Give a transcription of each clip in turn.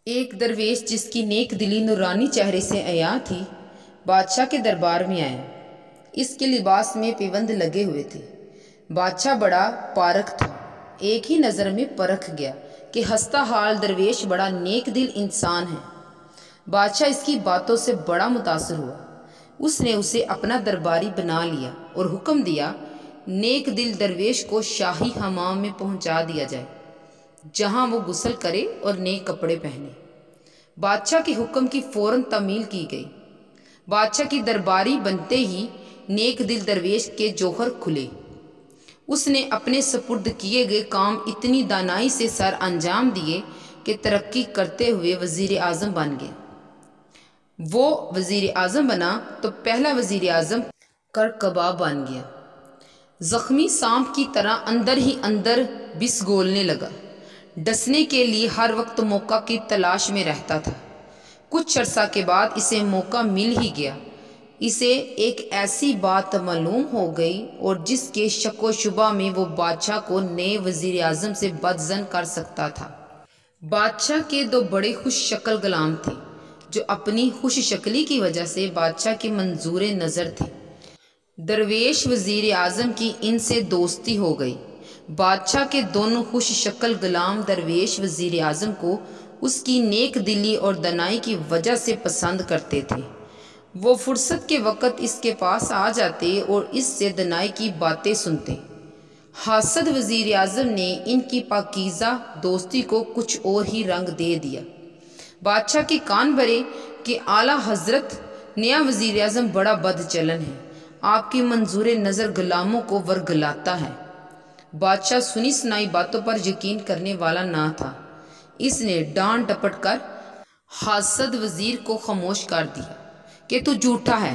ایک درویش جس کی نیک دلی نورانی چہرے سے عیاں تھی بادشاہ کے دربار میں آیا۔ اس کے لباس میں پیوند لگے ہوئے تھے۔ بادشاہ بڑا پارک تھا، ایک ہی نظر میں پرکھ گیا کہ ہنستا حال درویش بڑا نیک دل انسان ہے۔ بادشاہ اس کی باتوں سے بڑا متاثر ہوا۔ اس نے اسے اپنا درباری بنا لیا اور حکم دیا نیک دل درویش کو شاہی حمام میں پہنچا دیا جائے، جہاں وہ غسل کرے اور نئے کپڑے پہنے۔ بادشاہ کے حکم کی فوراً تعمیل کی گئی۔ بادشاہ کی درباری بنتے ہی نیک دل درویش کے جوہر کھلے۔ اس نے اپنے سپرد کیے گئے کام اتنی دانائی سے سر انجام دیے کہ ترقی کرتے ہوئے وزیر اعظم بن گیا۔ وہ وزیر اعظم بنا تو پہلا وزیر اعظم کرکبا بن گیا۔ زخمی سانپ کی طرح اندر ہی اندر بسگولنے لگا، ڈسنے کے لیے ہر وقت موقع کی تلاش میں رہتا تھا۔ کچھ عرصہ کے بعد اسے موقع مل ہی گیا۔ اسے ایک ایسی بات معلوم ہو گئی اور جس کے شک و شبہ میں وہ بادشاہ کو نئے وزیر اعظم سے بدظن کر سکتا تھا۔ بادشاہ کے دو بڑے خوش شکل غلام تھے جو اپنی خوش شکلی کی وجہ سے بادشاہ کے منظور نظر تھے۔ درویش وزیر اعظم کی ان سے دوستی ہو گئی۔ بادشاہ کے دونوں خوش شکل غلام درویش وزیر اعظم کو اس کی نیک دلی اور دانائی کی وجہ سے پسند کرتے تھے۔ وہ فرصت کے وقت اس کے پاس آ جاتے اور اس سے دانائی کی باتیں سنتے۔ حاسد وزیر اعظم نے ان کی پاکیزہ دوستی کو کچھ اور ہی رنگ دے دیا۔ بادشاہ کے کان بھرے کہ اعلیٰ حضرت نیا وزیر اعظم بڑا بد چلن ہے، آپ کی منظور نظر غلاموں کو ورگلاتا ہے۔ بادشاہ سنی سنائی باتوں پر یقین کرنے والا نہ تھا۔ اس نے ڈانٹ ڈپٹ کر حاسد وزیر کو خاموش کر دیا کہ تو جھوٹا ہے۔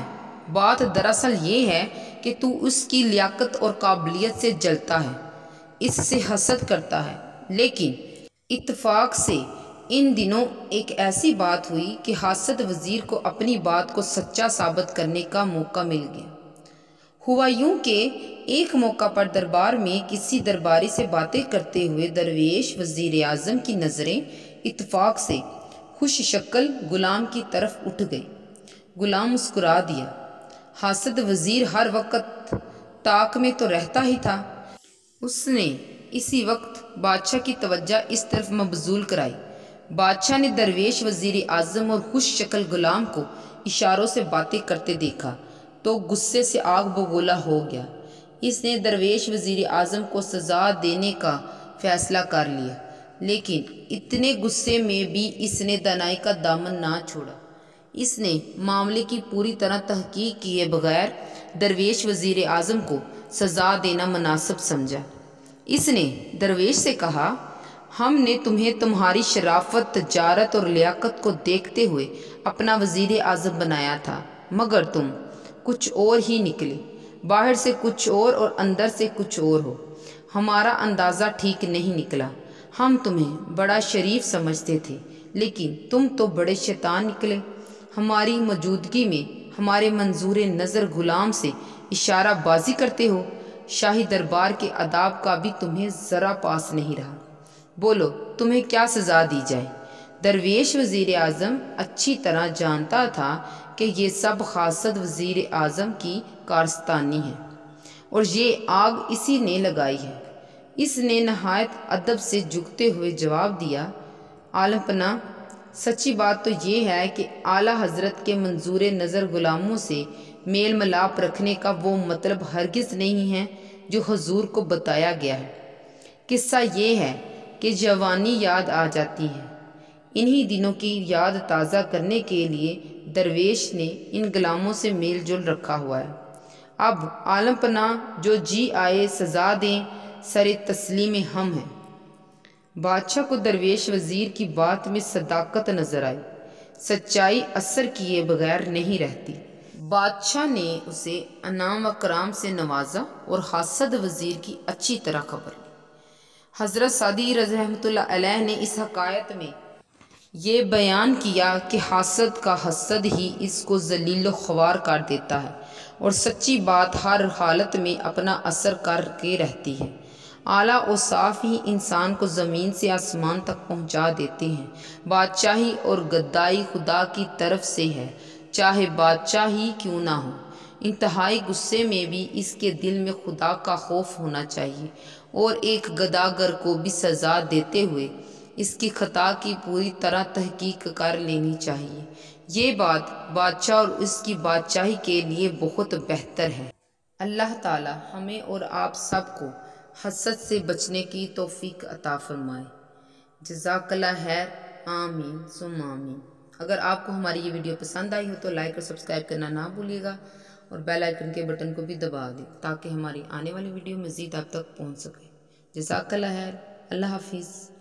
بات دراصل یہ ہے کہ تو اس کی لیاقت اور قابلیت سے جلتا ہے، اس سے حسد کرتا ہے۔ لیکن اتفاق سے ان دنوں ایک ایسی بات ہوئی کہ حاسد وزیر کو اپنی بات کو سچا ثابت کرنے کا موقع مل گیا۔ ہوا یوں کہ ایک موقع پر دربار میں کسی درباری سے باتیں کرتے ہوئے درویش وزیر اعظم کی نظریں اتفاق سے خوش شکل غلام کی طرف اٹھ گئی۔ غلام مسکرا دیا۔ حاسد وزیر ہر وقت طاق میں تو رہتا ہی تھا۔ اس نے اسی وقت بادشاہ کی توجہ اس طرف مبذول کرائی۔ بادشاہ نے درویش وزیر اعظم اور خوش شکل غلام کو اشاروں سے باتیں کرتے دیکھا تو غصے سے آگ بگولا ہو گیا۔ اس نے درویش وزیر اعظم کو سزا دینے کا فیصلہ کر لیا، لیکن اتنے غصے میں بھی اس نے دانائی کا دامن نہ چھوڑا۔ اس نے معاملے کی پوری طرح تحقیق کیے بغیر درویش وزیر اعظم کو سزا دینا مناسب سمجھا۔ اس نے درویش سے کہا، ہم نے تمہیں تمہاری شرافت، تجارت اور لیاقت کو دیکھتے ہوئے اپنا وزیر اعظم بنایا تھا، مگر تم کچھ اور ہی نکلے، باہر سے کچھ اور اندر سے کچھ اور ہو۔ ہمارا اندازہ ٹھیک نہیں نکلا۔ ہم تمہیں بڑا شریف سمجھتے تھے، لیکن تم تو بڑے شیطان نکلے۔ ہماری موجودگی میں ہمارے منظور نظر غلام سے اشارہ بازی کرتے ہو۔ شاہی دربار کے آداب کا بھی تمہیں ذرا پاس نہیں رہا۔ بولو تمہیں کیا سزا دی جائے؟ درویش وزیر اعظم اچھی طرح جانتا تھا کہ یہ سب حاسد وزیر اعظم کی کارستانی ہے اور یہ آگ اسی نے لگائی ہے۔ اس نے نہایت ادب سے جھکتے ہوئے جواب دیا، عالم پناہ، سچی بات تو یہ ہے کہ اعلیٰ حضرت کے منظور نظر غلاموں سے میل ملاپ رکھنے کا وہ مطلب ہرگز نہیں ہے جو حضور کو بتایا گیا ہے۔ قصہ یہ ہے کہ جوانی یاد آ جاتی ہے۔ انہی دنوں کی یاد تازہ کرنے کے لیے درویش نے ان غلاموں سے میل جول رکھا ہوا ہے۔ اب عالم پناہ جو جی آئے سزا دیں، سر تسلیم ہم ہیں۔ بادشاہ کو درویش وزیر کی بات میں صداقت نظر آئی۔ سچائی اثر کیے بغیر نہیں رہتی۔ بادشاہ نے اسے انعام و کرام سے نوازا اور حاسد وزیر کی اچھی طرح خبر لی۔ حضرت سعدی رحمۃ اللہ علیہ نے اس حکایت میں یہ بیان کیا کہ حاسد کا حسد ہی اس کو ذلیل و خوار کر دیتا ہے اور سچی بات ہر حالت میں اپنا اثر کر کے رہتی ہے۔ اعلیٰ اوصاف ہی انسان کو زمین سے آسمان تک پہنچا دیتے ہیں۔ بادشاہی اور گدائی خدا کی طرف سے ہے، چاہے بادشاہ ہی کیوں نہ ہو۔ انتہائی غصے میں بھی اس کے دل میں خدا کا خوف ہونا چاہیے، اور ایک گداگر کو بھی سزا دیتے ہوئے اس کی خطا کی پوری طرح تحقیق کر لینی چاہیے۔ یہ بات بادشاہ اور اس کی بادشاہی کے لیے بہت بہتر ہے۔ اللہ تعالی ہمیں اور آپ سب کو حسد سے بچنے کی توفیق عطا فرمائے۔ جزاک اللہ خیر۔ آمین ثم آمین۔ اگر آپ کو ہماری یہ ویڈیو پسند آئی ہو تو لائک اور سبسکرائب کرنا نہ بھولیے گا، اور بیل آئیکن کے بٹن کو بھی دبا دیں تاکہ ہماری آنے والی ویڈیو مزید آپ تک پہنچ سکے۔ جزاک اللہ خیر۔ اللہ حافظ۔